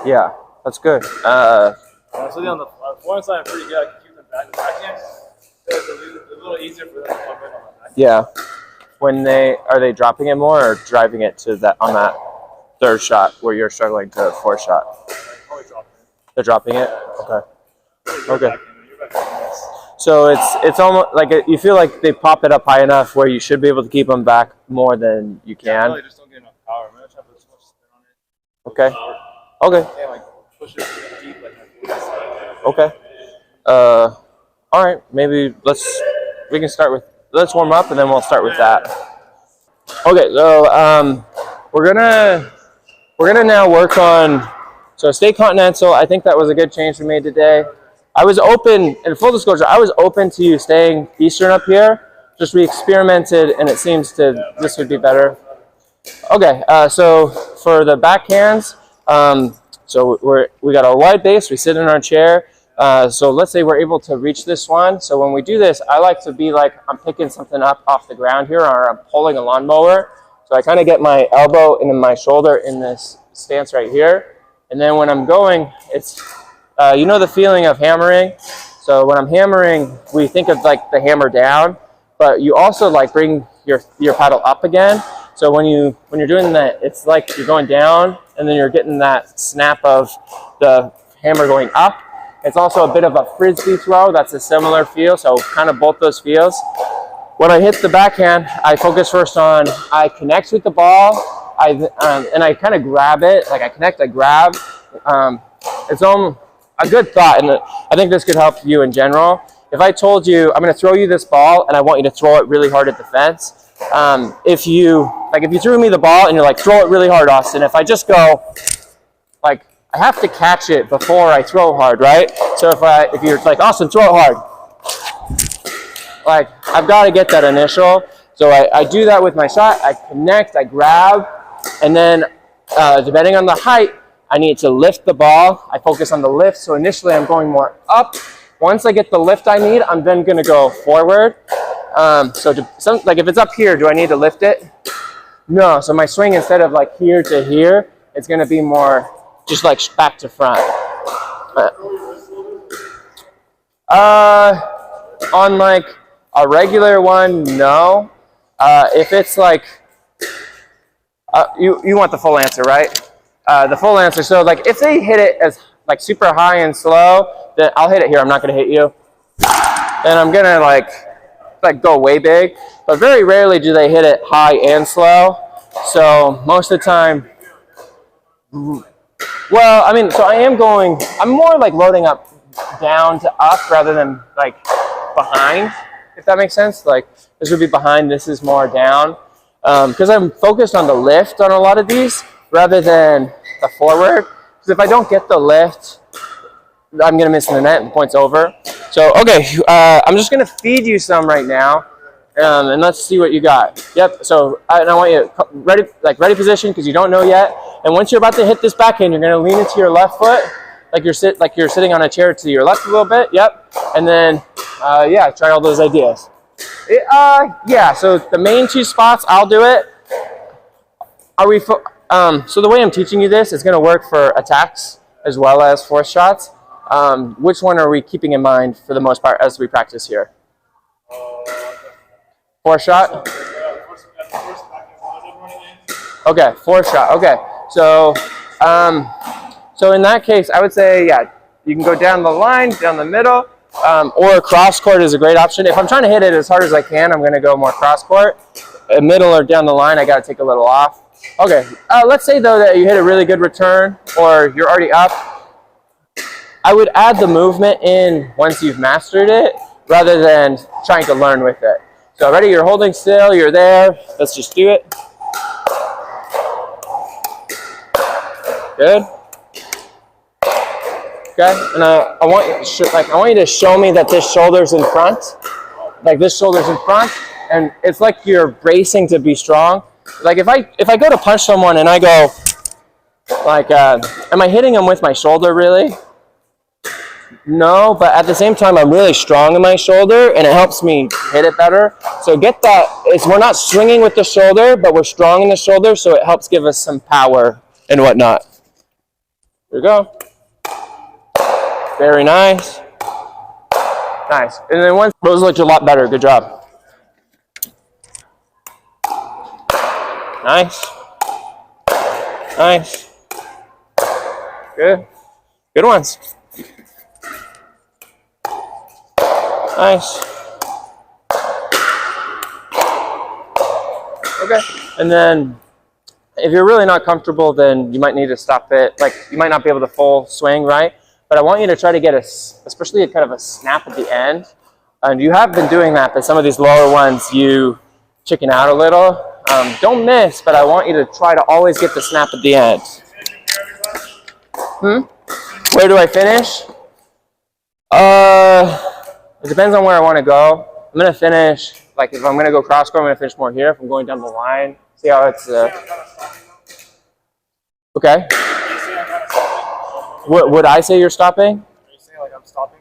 Yeah, that's good. Honestly, on the forehand side, I'm pretty good. I can keep them back. The backhand, it's a little easier for them to come in on the backhand. Yeah. When are they dropping it more or driving it to that on that third shot where you're struggling to fourth shot? Probably dropping it. They're dropping it. Okay. Okay. So it's almost like you feel like they pop it up high enough where you should be able to keep them back more than you can. Yeah, really just don't get enough power. I'm gonna try to put too much spin on it. Okay. Okay. Yeah, like push it deep, like. Okay. All right. Maybe we can start with. Let's warm up and then we'll start with that. Okay. So we're gonna now work on. So stay continental. I think that was a good change we made today. I was open, in full disclosure, I was open to you staying Eastern up here. Just we experimented and it seems this would be better. Okay, so for the backhands, so we got our wide base, we sit in our chair. So let's say we're able to reach this one. So when we do this, I like to be like I'm picking something up off the ground here or I'm pulling a lawnmower. So I kind of get my elbow and my shoulder in this stance right here. And then when I'm going, it's you know the feeling of hammering. So when I'm hammering, we think of like the hammer down, but you also like bring your paddle up again. So when you're doing that, it's like you're going down and then you're getting that snap of the hammer going up. It's also a bit of a frisbee throw. That's a similar feel. So kind of both those feels. When I hit the backhand, I focus first on I connect with the ball. And I kind of grab it. Like I connect, I grab. It's a good thought, and I think this could help you in general. If I told you, I'm going to throw you this ball, and I want you to throw it really hard at the fence. If you threw me the ball, and you're like, throw it really hard, Austin. If I just go, like, I have to catch it before I throw hard, right? So if you're like, Austin, throw it hard. Like, I've got to get that initial. So I do that with my shot. I connect, I grab, and then depending on the height, I need to lift the ball. I focus on the lift. So initially I'm going more up. Once I get the lift I need, I'm then going to go forward. Like if it's up here, do I need to lift it? No. So my swing, instead of like here to here, it's going to be more just like back to front. On like a regular one, no. If it's like, you want the full answer, right? The full answer. So like if they hit it as like super high and slow, then I'll hit it here. I'm not going to hit you. And I'm going to like go way big. But very rarely do they hit it high and slow. So most of the time, well, I mean, so I'm more like loading up down to up rather than like behind, if that makes sense. Like this would be behind, this is more down. Because I'm focused on the lift on a lot of these rather than the forward. Because if I don't get the lift, I'm going to miss the net and the point's over. So, okay, I'm just going to feed you some right now. And let's see what you got. Yep, so I want you ready position because you don't know yet. And once you're about to hit this backhand, you're going to lean into your left foot like you're sitting on a chair to your left a little bit. Yep, and then, yeah, try all those ideas. Yeah, so the main two spots, I'll do it. So the way I'm teaching you this is going to work for attacks as well as force shots. Which one are we keeping in mind for the most part as we practice here? Force shot? Okay, force shot. Okay, so in that case, I would say, yeah, you can go down the line, down the middle, or cross court is a great option. If I'm trying to hit it as hard as I can, I'm going to go more cross court. Middle or down the line, I got to take a little off. Okay, let's say though that you hit a really good return or you're already up. I would add the movement in once you've mastered it rather than trying to learn with it. So ready, you're holding still, you're there. Let's just do it. Good. Okay, and I want you to show me that this shoulder's in front. Like this shoulder's in front, and it's like you're bracing to be strong. Like if I go to punch someone and I go, like, am I hitting them with my shoulder really? No, but at the same time, I'm really strong in my shoulder, and it helps me hit it better. So get that. We're not swinging with the shoulder, but we're strong in the shoulder, so it helps give us some power and whatnot. There we go. Very nice. Nice. And then once those looked a lot better. Good job. Nice. Nice. Good. Good ones. Nice. Okay. And then if you're really not comfortable, then you might need to stop it. Like, you might not be able to full swing, right? But I want you to try to get especially a kind of a snap at the end. And you have been doing that, but some of these lower ones, you chicken out a little. Don't miss, but I want you to try to always get the snap at the end. Where do I finish? It depends on where I want to go. I'm going to finish, like if I'm going to go cross court, I'm going to finish more here. If I'm going down the line, see how it's... Okay. Would I say you're stopping? Are you saying like I'm stopping?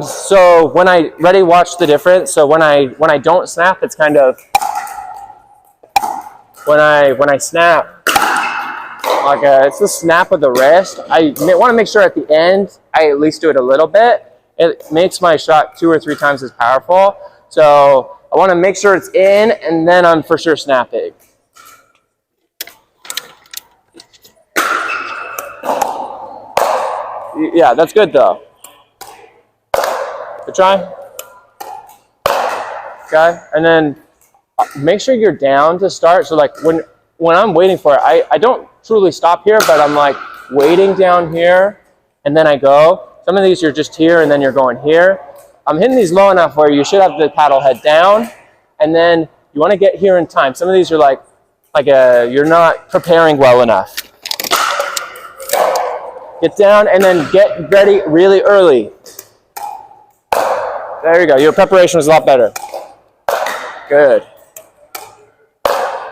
So when I ready, watch the difference. So when I don't snap, it's kind of when I snap, like it's the snap of the wrist. I want to make sure at the end I at least do it a little bit. It makes my shot 2 or 3 times as powerful. So I want to make sure it's in, and then I'm for sure snapping. Yeah, that's good though. Good try. Okay, and then make sure you're down to start. So like when I'm waiting for it, I don't truly stop here, but I'm like waiting down here, and then I go. Some of these you're just here, and then you're going here. I'm hitting these low enough where you should have the paddle head down, and then you want to get here in time. Some of these are like you're not preparing well enough. Get down and then get ready really early. There you go. Your preparation was a lot better. Good.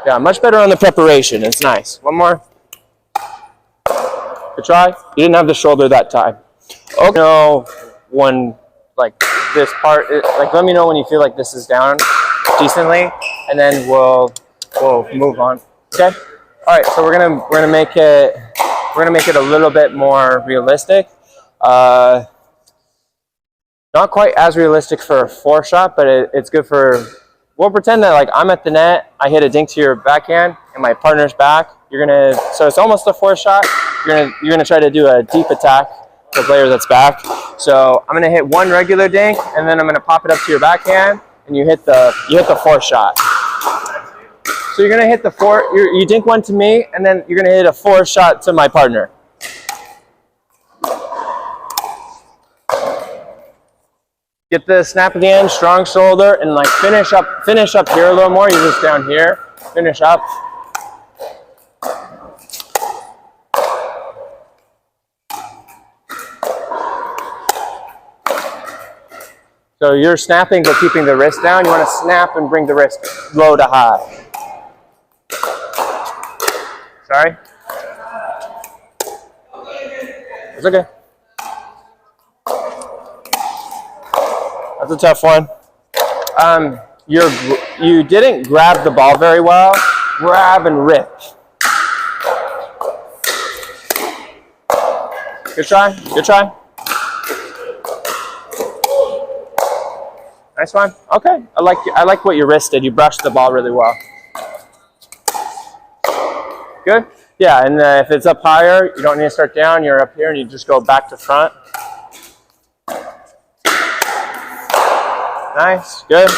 Yeah, much better on the preparation. It's nice. One more. Good try. You didn't have the shoulder that time. Okay. No, when like this part, like let me know when you feel like this is down decently, and then we'll move on. Okay. All right. So we're gonna make it. We're going to make it a little bit more realistic. Not quite as realistic for a 4-shot, but it's good for, we'll pretend that like I'm at the net, I hit a dink to your backhand, and my partner's back. So it's almost a 4-shot. You're gonna try to do a deep attack to the player that's back. So I'm going to hit one regular dink, and then I'm going to pop it up to your backhand, and you hit the 4-shot. So you're gonna hit the 4. You dink one to me, and then you're gonna hit a 4-shot to my partner. Get the snap at the end, strong shoulder, and like finish up here a little more. You're just down here. Finish up. So you're snapping but keeping the wrist down. You want to snap and bring the wrist low to high. Sorry? It's okay. That's a tough one. You didn't grab the ball very well. Grab and rip. Good try. Good try. Nice one. Okay. I like what your wrist did. You brushed the ball really well. Good. Yeah, and if it's up higher, you don't need to start down. You're up here, and you just go back to front. Nice. Good.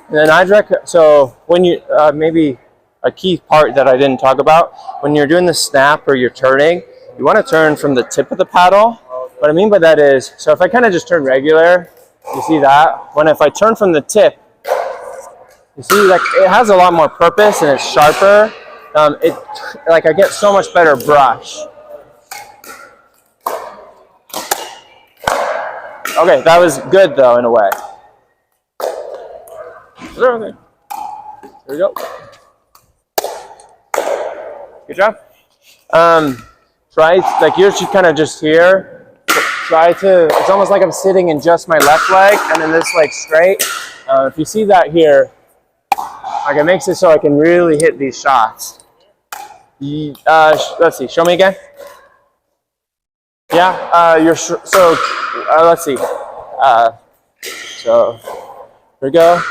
And then so when you, maybe a key part that I didn't talk about, when you're doing the snap or you're turning, you want to turn from the tip of the paddle. What I mean by that is, so if I kind of just turn regular, you see that? If I turn from the tip, you see like it has a lot more purpose and it's sharper. I get so much better brush. Okay, that was good though in a way. Okay. Here we go. Good job. Try, like you're kind of just here. It's almost like I'm sitting in just my left leg and then this leg straight. If you see that here, like it makes it so I can really hit these shots. Let's see. Show me again. Yeah. Let's see. So here we go.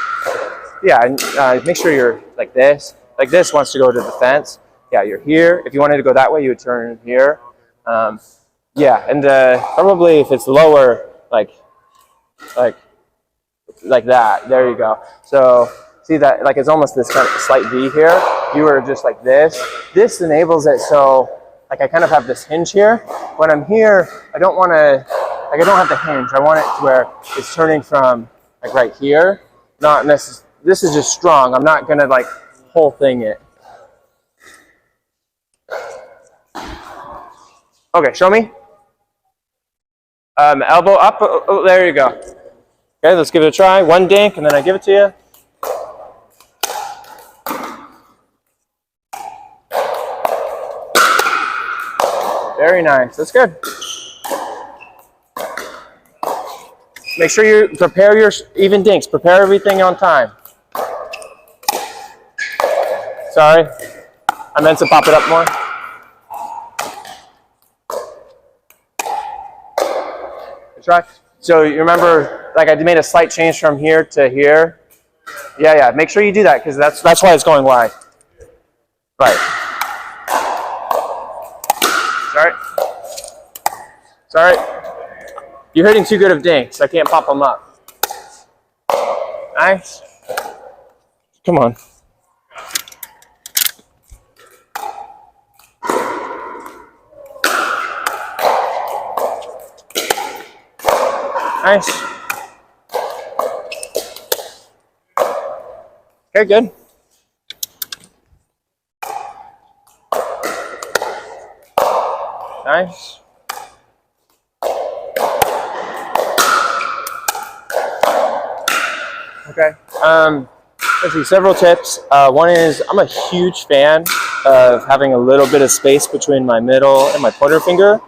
Yeah. And make sure you're like this. Like this wants to go to the fence. Yeah. You're here. If you wanted to go that way, you would turn here. Yeah. And probably if it's lower, like that. There you go. So see that, like it's almost this kind of slight V here. You are just like this. This enables it so like I kind of have this hinge here. When I'm here, I don't want to, like I don't have the hinge. I want it to where it's turning from like right here. Not necessarily, this is just strong. I'm not going to like whole thing it. Okay, show me. Elbow up. Oh, there you go. Okay, let's give it a try. One dink, and then I give it to you. Very nice. That's good. Make sure you prepare your even dinks. Prepare everything on time. Sorry. I meant to pop it up more. Good try. So you remember, like I made a slight change from here to here. Yeah. Make sure you do that because that's why it's going wide. Right. Sorry. You're hitting too good of dinks. I can't pop them up. Nice. Come on. Nice. Okay, good. Nice. Okay. Let's see, several tips. One is I'm a huge fan of having a little bit of space between my middle and my pointer finger.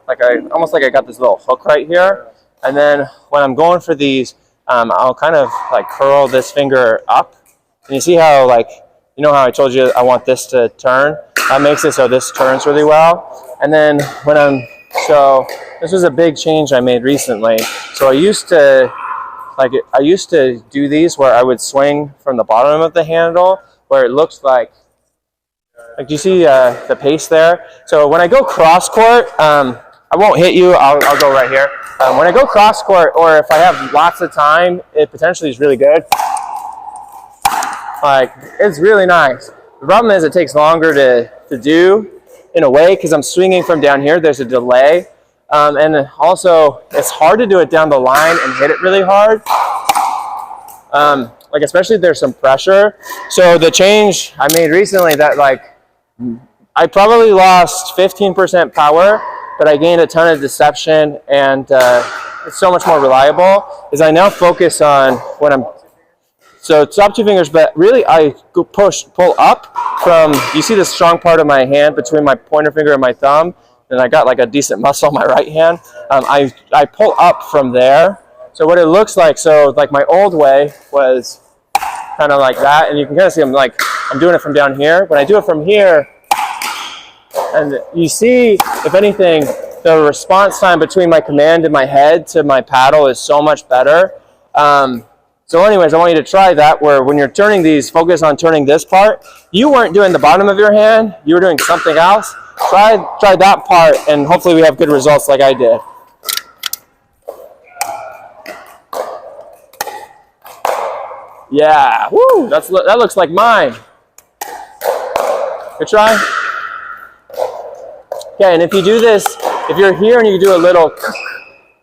Like almost like I got this little hook right here. And then when I'm going for these, I'll kind of like curl this finger up. And you see how like, you know how I told you I want this to turn? That makes it so this turns really well. And then so this was a big change I made recently. So I used to do these where I would swing from the bottom of the handle where it looks like do you see the pace there? So when I go cross court, I won't hit you, I'll go right here. When I go cross court or if I have lots of time, it potentially is really good. Like, it's really nice. The problem is it takes longer to do in a way because I'm swinging from down here, there's a delay. And also, it's hard to do it down the line and hit it really hard. Like especially if there's some pressure. So the change I made recently that like, I probably lost 15% power, but I gained a ton of deception and it's so much more reliable, is I now focus on when I'm, so top two fingers, but really I go pull up from, you see the strong part of my hand between my pointer finger and my thumb, and I got like a decent muscle on my right hand. I pull up from there. So what it looks like, so like my old way was kind of like that, and you can kind of see I'm doing it from down here. When I do it from here, and you see, if anything, the response time between my command and my head to my paddle is so much better. So anyways, I want you to try that where when you're turning these, focus on turning this part. You weren't doing the bottom of your hand, you were doing something else. Try that part and hopefully we have good results like I did. Yeah, woo, that looks like mine. Good try. Okay, and if you do this, if you're here and you do a little,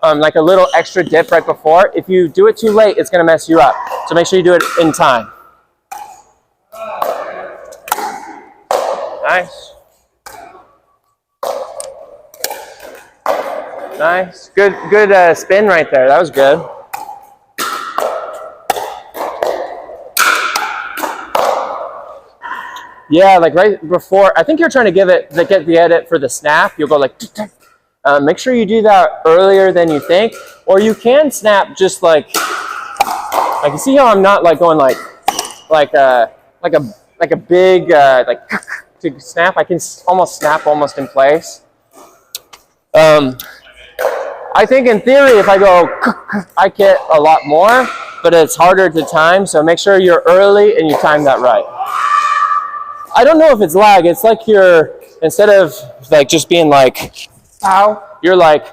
like a little extra dip right before, if you do it too late, it's gonna mess you up. So make sure you do it in time. Nice. Nice, good spin right there, that was good. Yeah, like right before, I think you're trying to get the edit for the snap. You'll go like, make sure you do that earlier than you think, or you can snap just like you see how I'm not like going like a big, like, do to snap. I can almost snap almost in place. I think in theory, if I go, I get a lot more, but it's harder to time. So make sure you're early and you time that right. I don't know if it's lag. It's like you're, instead of like just being like, ow, you're like,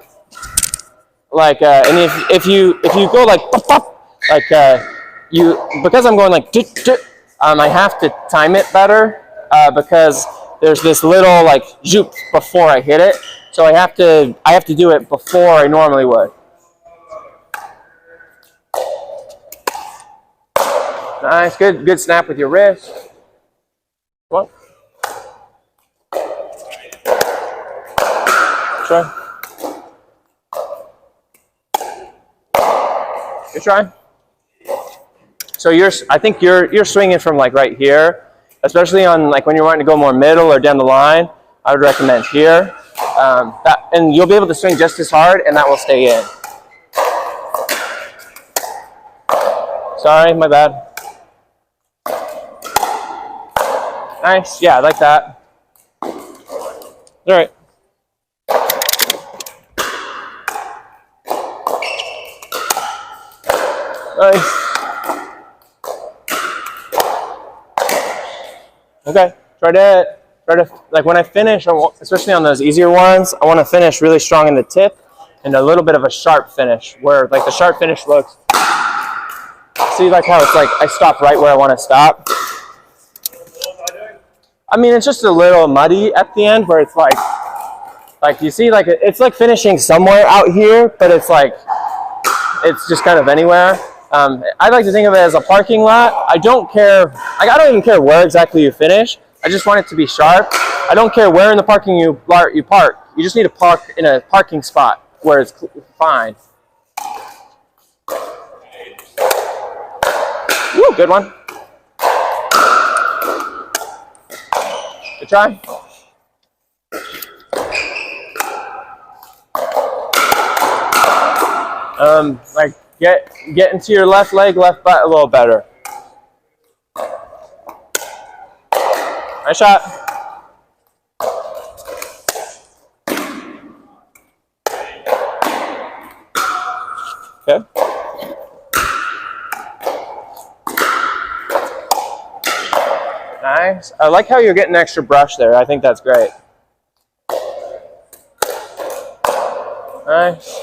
and if you go like, because I'm going like, I have to time it better because there's this little like zoop before I hit it. So I have to do it before I normally would. Nice, good snap with your wrist. Come on. Try. Good try. So I think you're swinging from like right here, especially on like when you're wanting to go more middle or down the line. I would recommend here. And you'll be able to swing just as hard, and that will stay in. Sorry, my bad. Nice, yeah, I like that. All right. Nice. Okay, try to like when I finish, especially on those easier ones, I want to finish really strong in the tip and a little bit of a sharp finish where like the sharp finish looks, see like how it's like I stop right where I want to stop. I mean, it's just a little muddy at the end where it's like you see like it's like finishing somewhere out here, but it's like, it's just kind of anywhere. I like to think of it as a parking lot. I don't care, like I don't even care where exactly you finish. I just want it to be sharp. I don't care where in the parking you park. You just need to park in a parking spot where it's fine. Woo, good one. Good try. Like get into your left leg, left butt a little better. Nice shot. Okay. Nice. I like how you're getting extra brush there. I think that's great. Nice.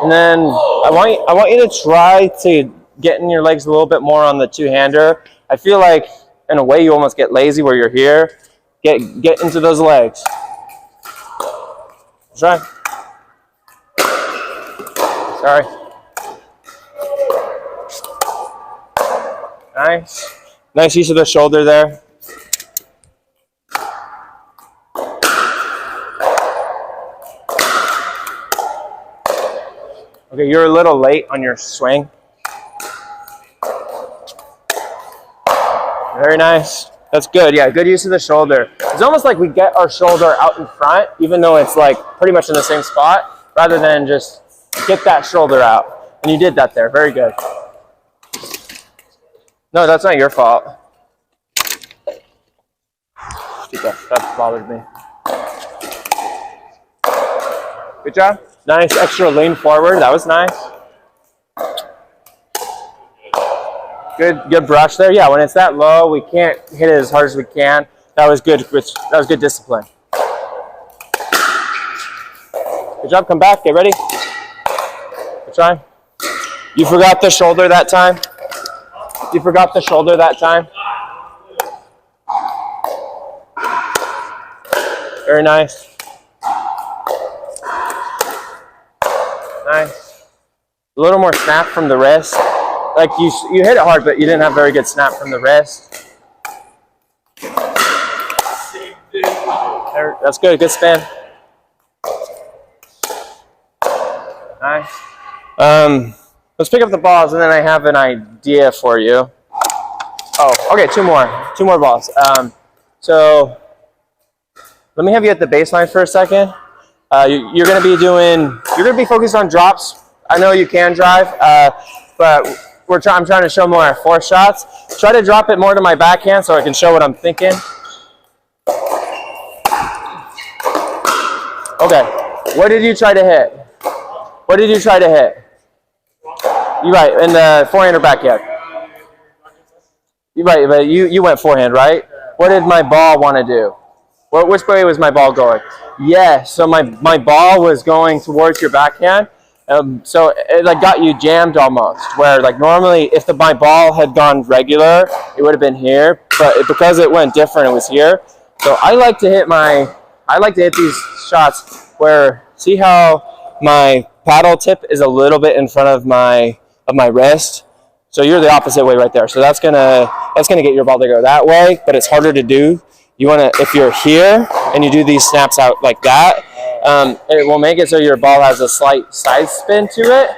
And then I want you to try to get in your legs a little bit more on the two-hander. I feel like in a way you almost get lazy where you're here. Get into those legs. Try. Sorry. Nice. Nice use of the shoulder there. Okay, you're a little late on your swing. Very nice. That's good. Yeah, good use of the shoulder. It's almost like we get our shoulder out in front, even though it's like pretty much in the same spot, rather than just get that shoulder out. And you did that there. Very good. No, that's not your fault. That bothered me. Good job. Nice extra lean forward. That was nice. Good brush there. Yeah, when it's that low, we can't hit it as hard as we can. That was good. That was good discipline. Good job. Come back. Get ready. Good try. You forgot the shoulder that time. You forgot the shoulder that time. Very nice. Nice. A little more snap from the wrist. Like you hit it hard, but you didn't have very good snap from the wrist. There, that's good. Good spin. Nice. Let's pick up the balls, and then I have an idea for you. Oh, okay. Two more balls. So let me have you at the baseline for a second. You're going to be focused on drops. I know you can drive, but I'm trying to show more force shots. Try to drop it more to my backhand so I can show what I'm thinking. Okay, what did you try to hit? What did you try to hit? You're right, in the forehand or backhand? You're right, but you went forehand, right? What did my ball want to do? Which way was my ball going? Yeah, so my ball was going towards your backhand. So it like got you jammed almost, where like normally if my ball had gone regular, it would have been here, but because it went different, it was here. So I like to hit these shots where, see how my paddle tip is a little bit in front of my wrist? So you're the opposite way right there. So that's gonna get your ball to go that way, but it's harder to do. You wanna, if you're here and you do these snaps out like that, it will make it so your ball has a slight side spin to it,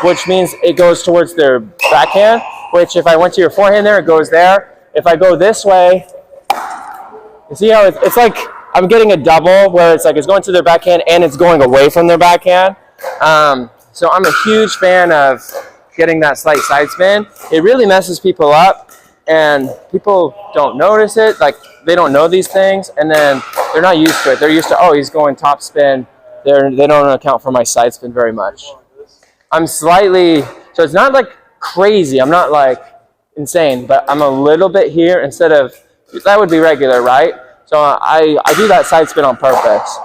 which means it goes towards their backhand, which if I went to your forehand there, it goes there. If I go this way, you see how it's like I'm getting a double where it's like it's going to their backhand and it's going away from their backhand. So I'm a huge fan of getting that slight side spin. It really messes people up and people don't notice it. Like they don't know these things and then they're not used to it. They're used to, oh, he's going top spin. They don't account for my side spin very much. I'm slightly, so it's not like crazy. I'm not like insane, but I'm a little bit here instead of, that would be regular, right? So I do that side spin on purpose.